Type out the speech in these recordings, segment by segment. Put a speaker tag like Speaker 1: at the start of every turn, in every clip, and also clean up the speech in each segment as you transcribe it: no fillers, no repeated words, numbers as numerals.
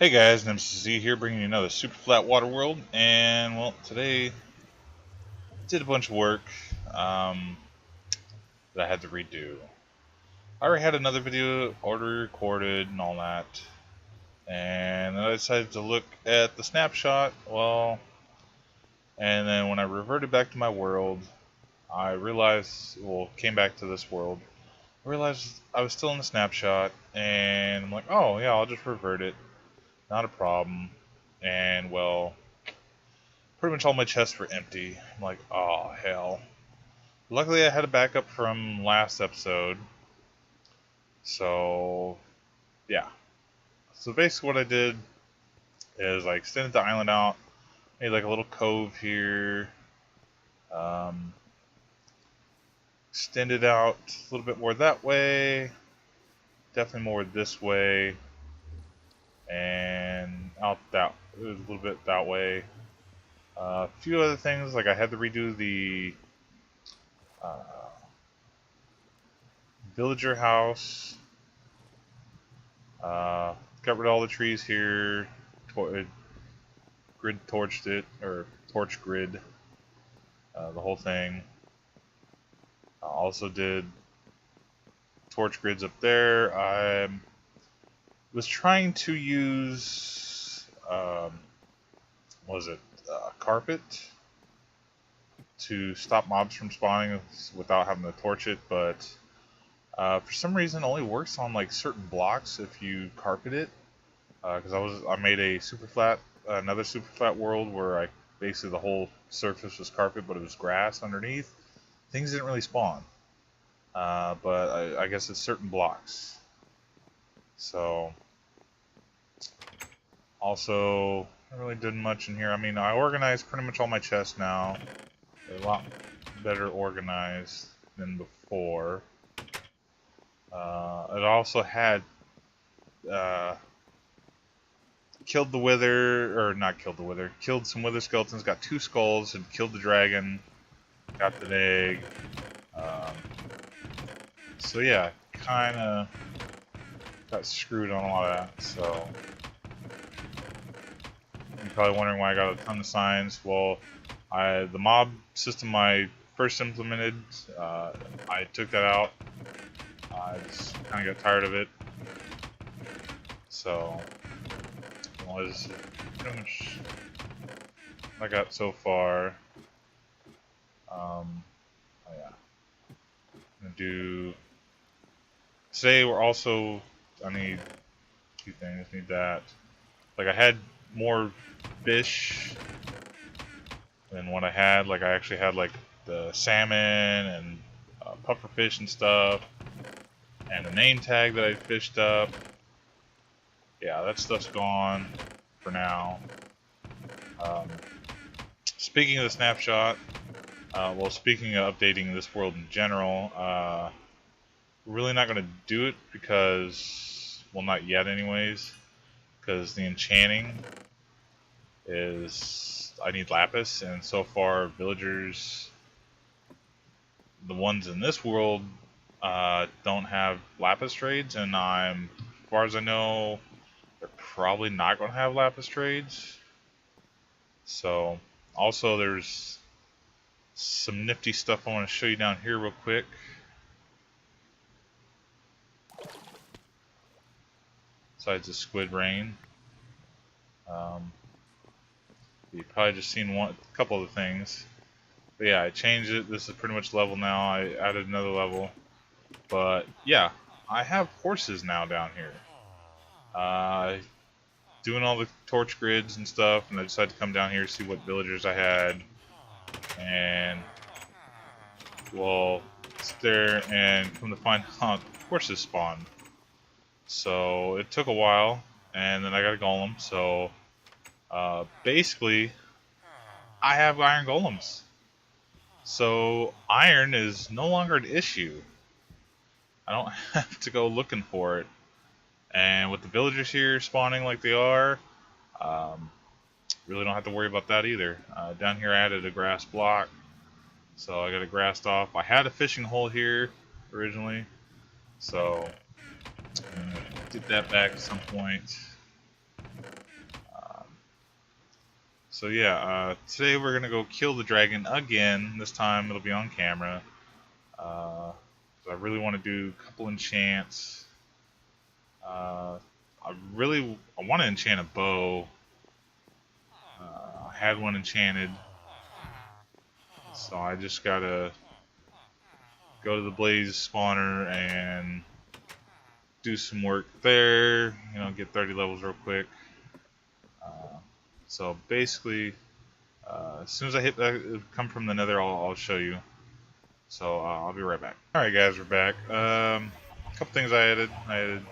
Speaker 1: Hey guys, Nemesis Z here, bringing you another super flat water world. And well, today did a bunch of work that I had to redo. I already had another video already recorded and all that, and then I decided to look at the snapshot. Well, and then when I reverted back to my world, I realized, came back to this world. I realized I was still in the snapshot, and I'm like, oh yeah, I'll just revert it, not a problem. And well, pretty much all my chests were empty. I'm like, oh hell. Luckily, I had a backup from last episode. So, yeah. So basically, what I did is I extended the island out, made like a little cove here, um, extended out a little bit more that way, definitely more this way, and out that a little bit that way. A few other things, like I had to redo the uh, villager house. Got rid of all the trees here. Grid torched it, or torch grid, the whole thing. Also did torch grids up there. I was trying to use, what was it, carpet to stop mobs from spawning without having to torch it, but for some reason it only works on like certain blocks if you carpet it. Because I made a super flat, another super flat world where I basically the whole surface was carpet, but it was grass underneath. Things didn't really spawn, but I guess it's certain blocks. So also, I really didn't much in here. I mean, I organized pretty much all my chests now. They're a lot better organized than before. It also had killed the wither, or not killed the wither, killed some wither skeletons, got 2 skulls, and killed the dragon, got the egg. So yeah, kinda got screwed on a lot of that, so. You're probably wondering why I got a ton of signs. Well, the mob system I first implemented, I took that out. I just kind of got tired of it. So, well, this is pretty much what I got so far. Oh yeah. I'm gonna do. Today we're also. I need 2 things. Need that. Like I had more fish than what I had. Like I actually had like the salmon and pufferfish and stuff, and the name tag that I fished up. Yeah, that stuff's gone for now. Speaking of the snapshot, speaking of updating this world in general, we're really not going to do it because, well, not yet anyways, because the enchanting is, I need lapis, and so far villagers, the ones in this world, don't have lapis trades, and as far as I know, they're probably not going to have lapis trades. So, also there's some nifty stuff I want to show you down here real quick. Besides the squid rain. You've probably just seen a couple of the things. But yeah, I changed it. This is pretty much level now. I added another level. But yeah, I have horses now down here. Doing all the torch grids and stuff, and I decided to come down here to see what villagers I had. And, well, it's there, and come to find out, horses spawned. So it took a while, and then I got a golem. So basically, I have iron golems. So iron is no longer an issue. I don't have to go looking for it. And with the villagers here spawning like they are, really don't have to worry about that either. Down here I added a grass block, so I got it grassed off. I had a fishing hole here originally, so I'm gonna get that back at some point. So yeah, today we're gonna go kill the dragon again. This time it'll be on camera. So I really want to do a couple enchants. I want to enchant a bow. I had one enchanted, so I just gotta go to the blaze spawner and do some work there. You know, get 30 levels real quick. So basically, as soon as I hit that, come from the nether, I'll show you. So I'll be right back. Alright guys, we're back. A couple things I added. I added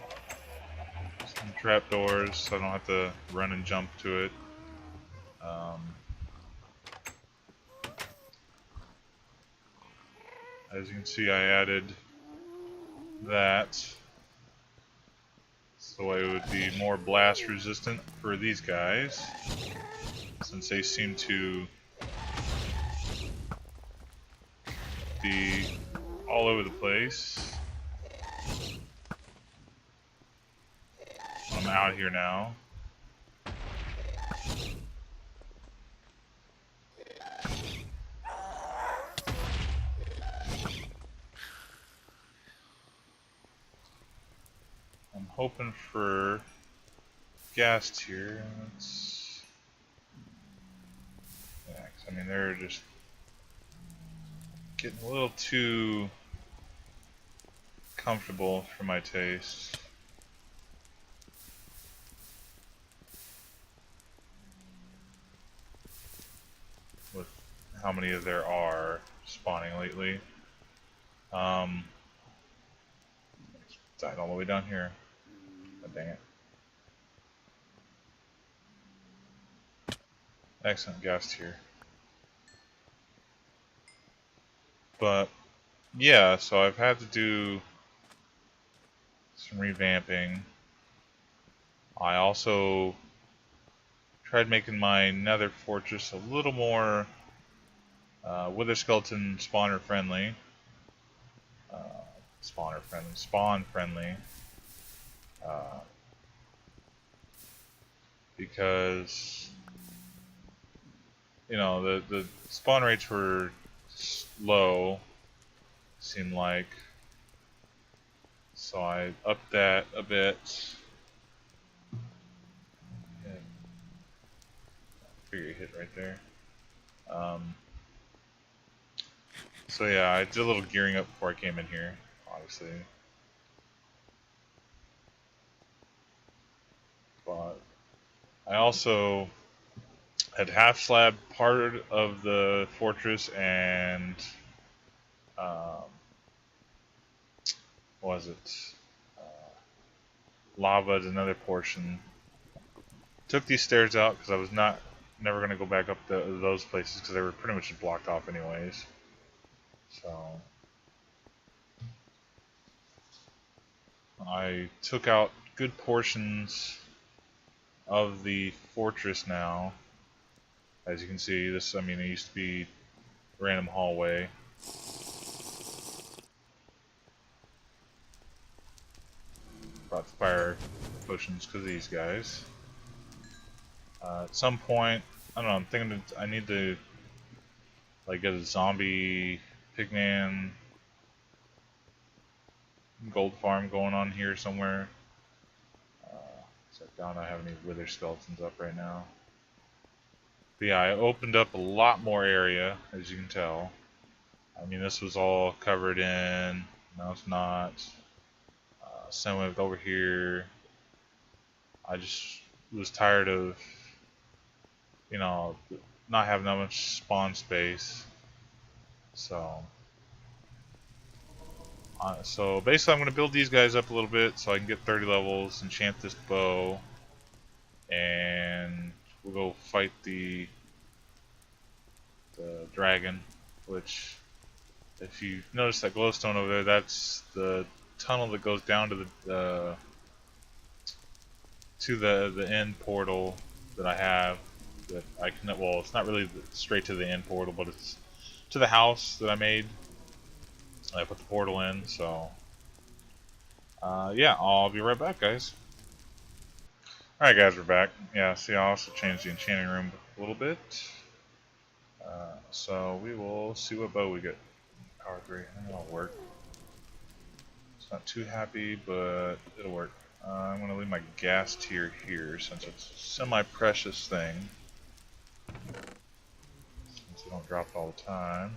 Speaker 1: some trapdoors so I don't have to run and jump to it. As you can see, I added that so it would be more blast resistant for these guys, since they seem to be all over the place. I'm out here now. I'm hoping for gas tier. Yeah, 'cause, I mean, they're just getting a little too comfortable for my taste. With how many there are spawning lately. Died all the way down here. God dang it. Excellent gas tier. But yeah, so I've had to do some revamping. I also tried making my nether fortress a little more wither skeleton spawner friendly. Spawn friendly. Because, you know, the spawn rates were low, seemed like. So I upped that a bit. Yeah. Figure hit right there. So yeah, I did a little gearing up before I came in here, obviously. But I also had half slab part of the fortress and what was it? Lava is another portion. Took these stairs out because I was never going to go back up those places because they were pretty much blocked off anyways. So I took out good portions of the fortress now. As you can see, this, I mean, it used to be a random hallway. Brought the fire potions because of these guys. At some point, I don't know, I'm thinking that I need to like get a zombie pigman gold farm going on here somewhere. So I don't have any wither skeletons up right now. But yeah, I opened up a lot more area, as you can tell. I mean, this was all covered in. No, it's not. Same with over here. I just was tired of, you know, not having that much spawn space. So basically I'm going to build these guys up a little bit so I can get 30 levels, enchant this bow, and we'll go fight the dragon, which, if you notice that glowstone over there, that's the tunnel that goes down to the end portal that I have. That I can, well, it's not really straight to the end portal, but it's to the house that I made. I put the portal in, so yeah, I'll be right back, guys. Alright guys, we're back. Yeah, see, I also changed the enchanting room a little bit. So we will see what bow we get. Power 3, I think that'll work. It's not too happy, but it'll work. I'm going to leave my gas tier here since it's a semi-precious thing. Since we don't drop it all the time.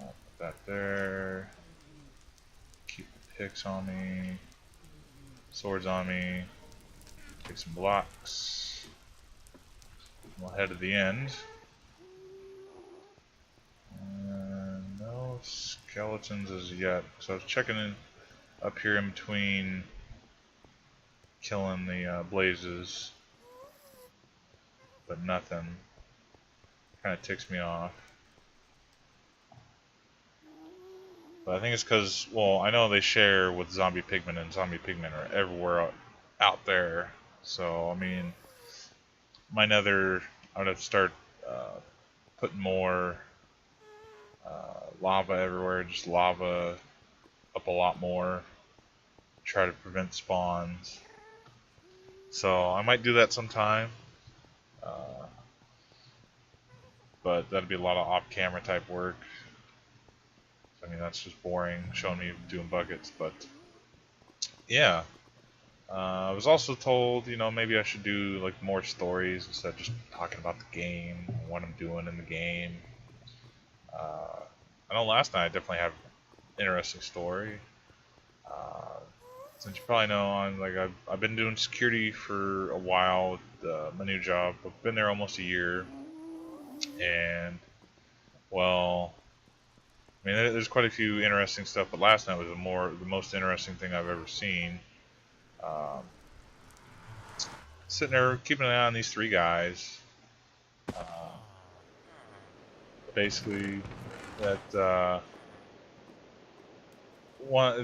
Speaker 1: Put that there. Keep the picks on me. Swords on me. Take some blocks. We'll head to the end. And no skeletons as yet. So I was checking in up here in between killing the blazes, but nothing. Kind of ticks me off. But I think it's because, well, I know they share with zombie pigmen, and zombie pigmen are everywhere out there. So, I mean, my nether, I would have to start putting more lava everywhere, just lava up a lot more, try to prevent spawns. So I might do that sometime, but that'd be a lot of off-camera type work. I mean, that's just boring, showing me doing buckets, but yeah. I was also told, you know, maybe I should do like more stories instead of just talking about the game, what I'm doing in the game. I know last night I definitely had an interesting story. Since you probably know, I've been doing security for a while with my new job. I've been there almost a year, and well, I mean, there's quite a few interesting stuff. But last night was the most interesting thing I've ever seen. Sitting there keeping an eye on these three guys. Basically, that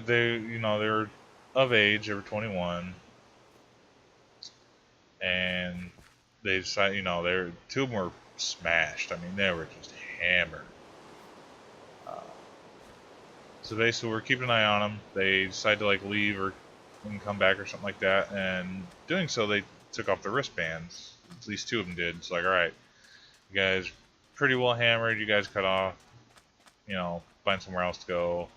Speaker 1: they're of age, they were 21, and they decided, two of them were smashed. I mean, they were just hammered. So basically, we're keeping an eye on them. They decided to like leave or come back or something like that, and doing so, they took off their wristbands. At least two of them did. It's like, all right, you guys pretty well hammered. You guys cut off. Find somewhere else to go.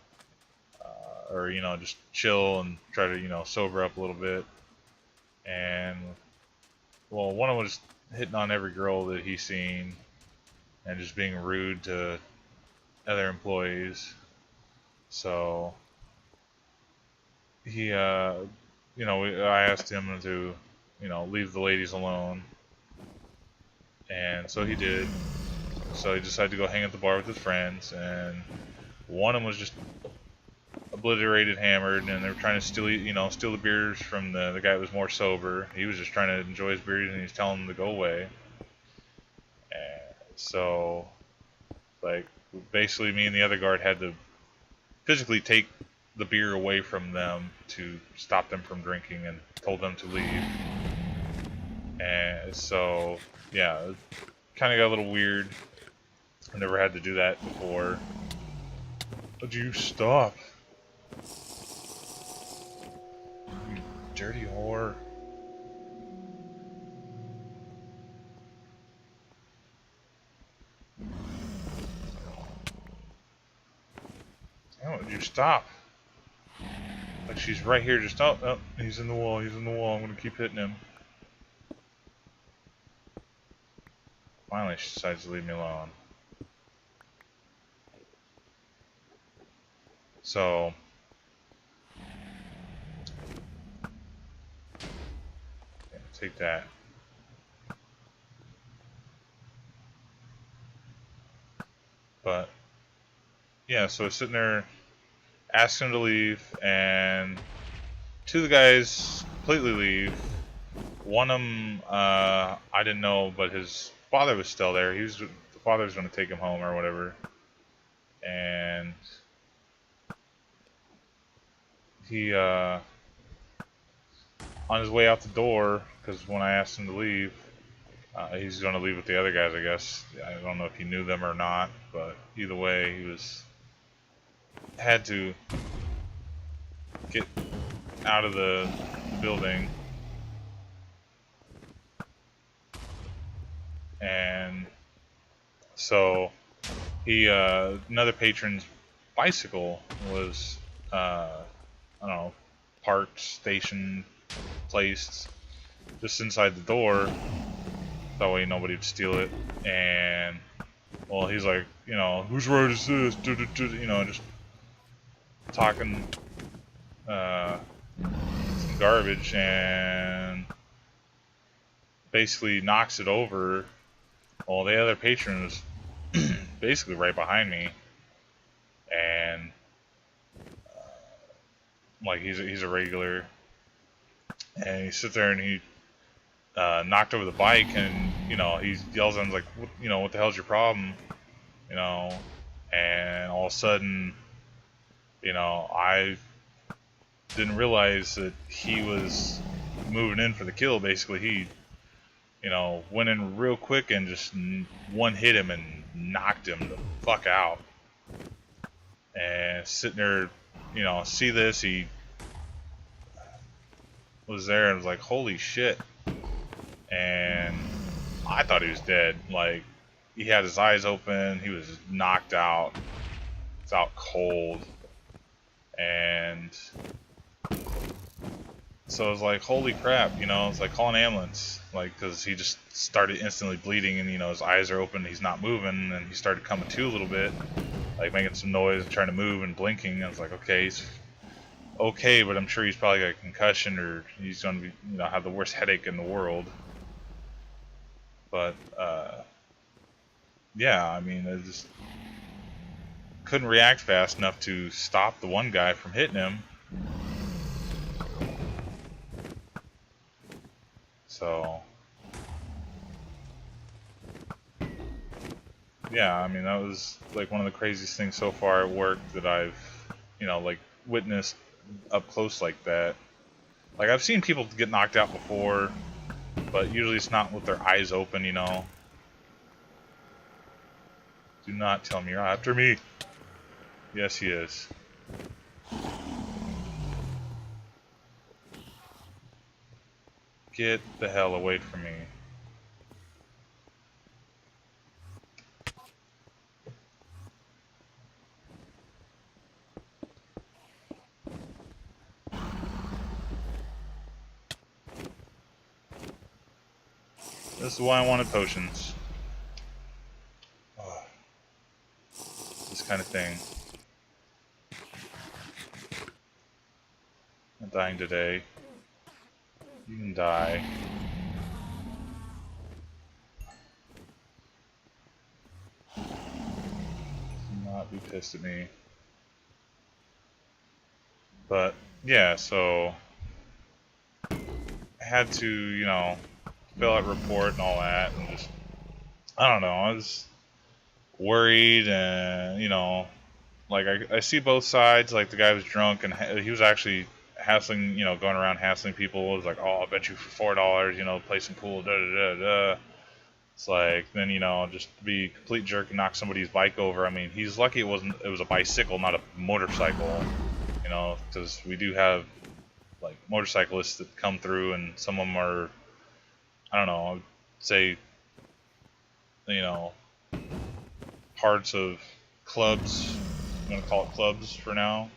Speaker 1: Or just chill and try to sober up a little bit. And well, one of them was hitting on every girl that he's seen and just being rude to other employees. So he I asked him to leave the ladies alone, and so he did. So he decided to go hang at the bar with his friends, and one of them was just obliterated, hammered, and they were trying to steal the beers from the guy that was more sober. He was just trying to enjoy his beers, and he's telling them to go away. And so, like, basically, me and the other guard had to physically take the beer away from them to stop them from drinking, and told them to leave. And so, yeah, it kind of got a little weird. I never had to do that before. Would you stop? You dirty whore. Damn, would you stop? Like, she's right here, just oh, he's in the wall, I'm gonna keep hitting him. Finally, she decides to leave me alone. So, yeah, take that. But, yeah, so I was sitting there asking him to leave, and two of the guys completely leave. One of them, I didn't know, but his father was still there. The father was going to take him home or whatever. And he, on his way out the door, because when I asked him to leave, he's going to leave with the other guys, I guess. I don't know if he knew them or not, but either way, he had to get out of the building. So he another patron's bicycle was I don't know, parked, stationed, placed just inside the door. That way nobody would steal it. And well, he's like, you know, whose road is this? You know, just talking some garbage, and basically knocks it over. Well, the other patron was basically right behind me, and like he's a regular, and he sits there and he knocked over the bike, and you know he yells at him like, you know, what the hell's your problem, you know, and all of a sudden, you know, I didn't realize that he was moving in for the kill. Basically, he, you know, went in real quick and just one hit him and knocked him the fuck out. And sitting there, you know, see this, he was there and was like, holy shit. And I thought he was dead. Like, he had his eyes open, he was knocked out. It's out cold. And so I was like, holy crap, you know, it's like, call an ambulance. Like, because he just started instantly bleeding, and, you know, his eyes are open, he's not moving, and he started coming to a little bit, like making some noise, trying to move and blinking. I was like, okay, he's okay, but I'm sure he's probably got a concussion, or he's going to be, you know, have the worst headache in the world. But, yeah, I mean, I just couldn't react fast enough to stop the one guy from hitting him. So, yeah, I mean, that was like one of the craziest things so far at work that I've, you know, like witnessed up close like that. Like, I've seen people get knocked out before, but usually it's not with their eyes open, you know. Do not tell me you're after me. Yes, he is. Get the hell away from me. This is why I wanted potions. Oh, this kind of thing. I'm dying today. You can die. Do not be pissed at me. But, yeah, so I had to, you know, fill out a report and all that, and just, I don't know, I was worried, and, you know, like, I see both sides. Like, the guy was drunk, and he was actually hassling, you know, going around hassling people. It was like, oh, I'll bet you for $4, you know, play some pool, da da da da. It's like, then, you know, just be a complete jerk and knock somebody's bike over. I mean, he's lucky it was a bicycle, not a motorcycle, you know, because we do have, like, motorcyclists that come through, and some of them are, I don't know, I'd say, you know, parts of clubs. I'm going to call it clubs for now.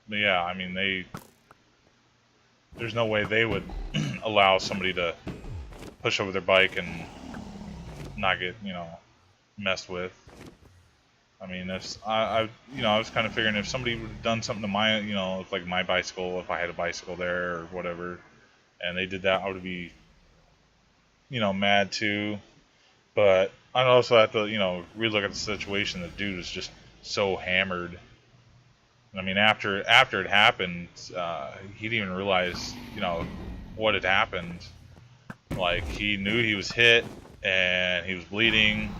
Speaker 1: But yeah, I mean, there's no way they would allow somebody to push over their bike and not get, you know, messed with. I mean, if you know, I was kind of figuring if somebody would have done something to my, you know, if like my bicycle, if I had a bicycle there or whatever, and they did that, I would be, you know, mad too. But I'd also have to, you know, relook at the situation. The dude was just so hammered. I mean, after it happened, he didn't even realize, you know, what had happened. Like, he knew he was hit and he was bleeding,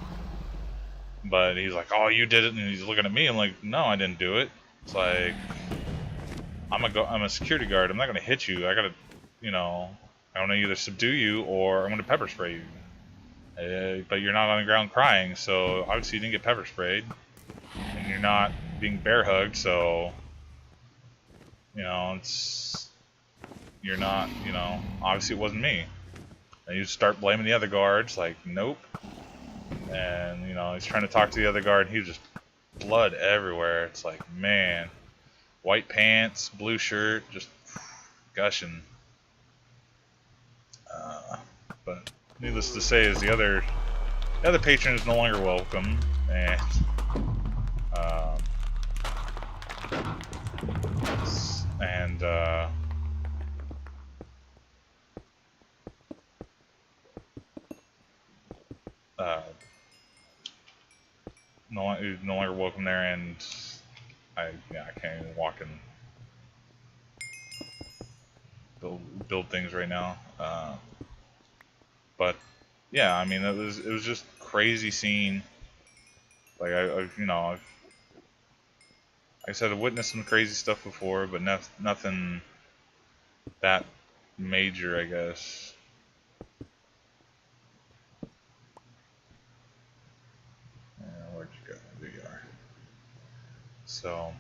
Speaker 1: but he's like, "Oh, you did it," and he's looking at me. I'm like, "No, I didn't do it." It's like, I'm a security guard. I'm not gonna hit you. I gotta, you know, I want to either subdue you or I'm gonna pepper spray you. But you're not on the ground crying, so obviously you didn't get pepper sprayed, and you're not being bear hugged, so, you know, you're not, you know, obviously it wasn't me. And you start blaming the other guards, like, nope, and you know he's trying to talk to the other guard, and he's just blood everywhere. It's like, man, white pants, blue shirt, just gushing. But needless to say, is the other patron is no longer welcome, and um, and no longer welcome there, and I can't even walk and build things right now. But yeah, I mean it was just crazy scene. Like I've you know I've like I said, I've witnessed some crazy stuff before, but nothing that major, I guess. Where'd you go? There you are. So,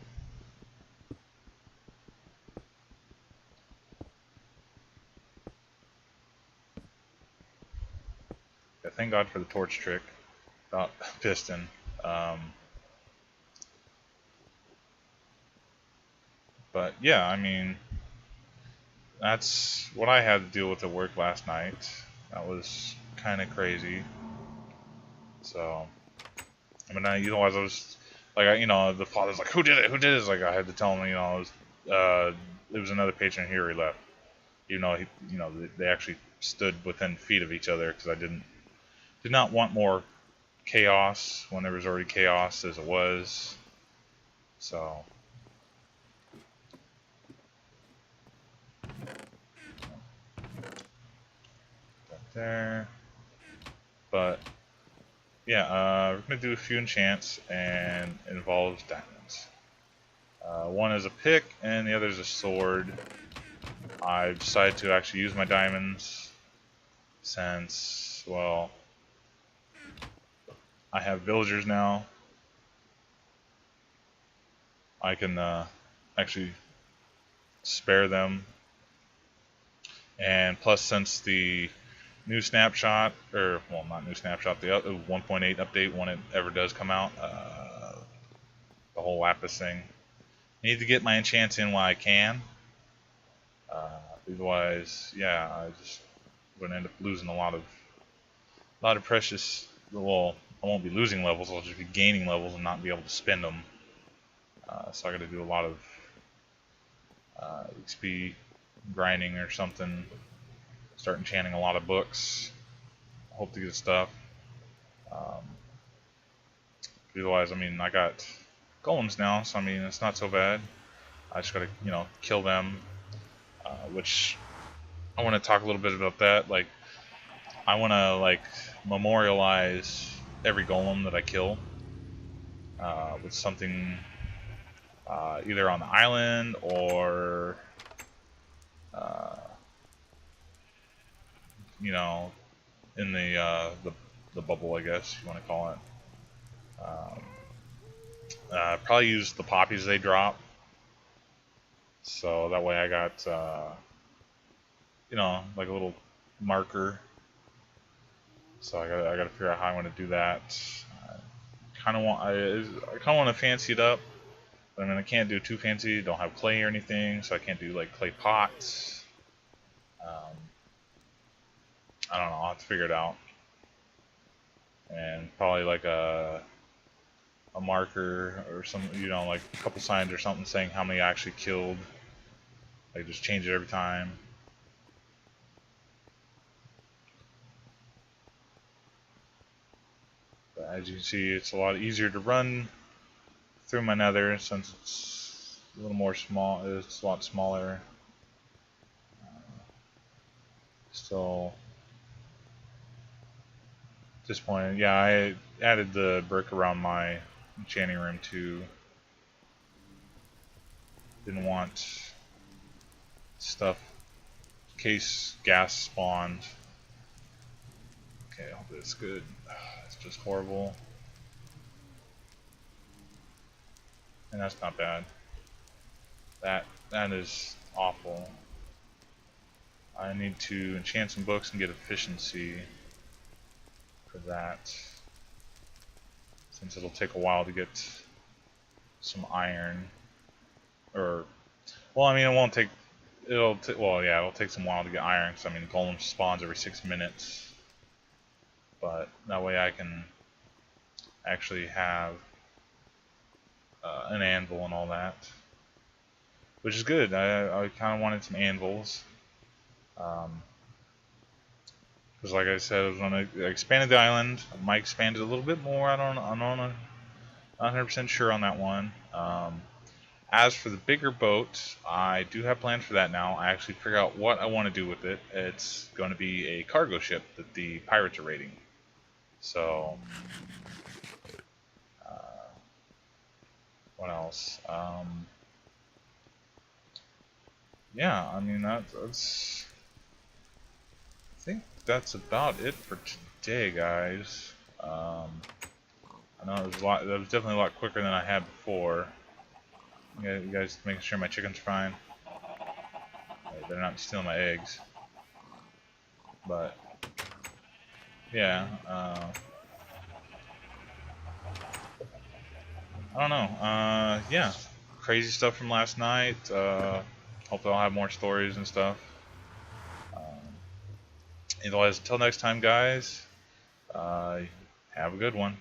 Speaker 1: yeah, thank God for the torch trick. Piston. But yeah, I mean, that's what I had to deal with at work last night. That was kind of crazy. So, I mean, otherwise I was like, the father's like, "Who did it? Who did it?" It's like I had to tell him, it was another patron here. He left. They actually stood within feet of each other because I did not want more chaos when there was already chaos as it was. So. There. But yeah, we're gonna do a few enchants, and it involves diamonds. One is a pick, and the other is a sword. I've decided to actually use my diamonds since, well, I have villagers now. I can actually spare them, and plus since the new snapshot, or well, not new snapshot, the 1.8 update when it ever does come out, the whole lapis thing. Need to get my enchants in while I can. Otherwise, yeah, I just gonna end up losing a lot of precious. Well, I won't be losing levels. I'll just be gaining levels and not be able to spend them. So I got to do a lot of XP grinding or something. Start enchanting a lot of books. Hope to get stuff. Otherwise, I mean, I got golems now, so I mean, it's not so bad. I just gotta, kill them, which I want to talk a little bit about that. Like, I want to memorialize every golem that I kill with something either on the island or in the bubble, I guess you want to call it. Probably use the poppies they drop, so that way I got like a little marker. So I gotta figure out how I want to do that. I kind of want to fancy it up, but I mean I can't do too fancy. Don't have clay or anything, so I can't do like clay pots. I don't know. I'll have to figure it out, and probably like a marker or some, like a couple signs or something saying how many I actually killed. Like just change it every time. But as you can see, it's a lot easier to run through my nether since it's a little more small. It's a lot smaller. So at this point, yeah, I added the brick around my enchanting room too. Didn't want stuff in case gas spawned. Okay, I hope it's good. It's just horrible. And that's not bad. That is awful. I need to enchant some books and get efficiency for that. since it'll take a while to get some iron. Or, well, I mean, it won't take. Well, yeah, it'll take some while to get iron. Cause I mean, golem spawns every 6 minutes. But that way I can actually have an anvil and all that, which is good. I kind of wanted some anvils. Because like I said, I was going to expand the island. I might expand it a little bit more. I'm not 100% sure on that one. As for the bigger boat, I do have plans for that now. I actually figured out what I want to do with it. It's going to be a cargo ship that the pirates are raiding. So, what else? Yeah, I mean that's. I think that's about it for today, guys. I know it was that was definitely a lot quicker than I had before. You guys making sure my chicken's fine. They're not stealing my eggs. But yeah, I don't know. Yeah, crazy stuff from last night. Hopefully I'll have more stories and stuff. Otherwise, until next time, guys. Have a good one.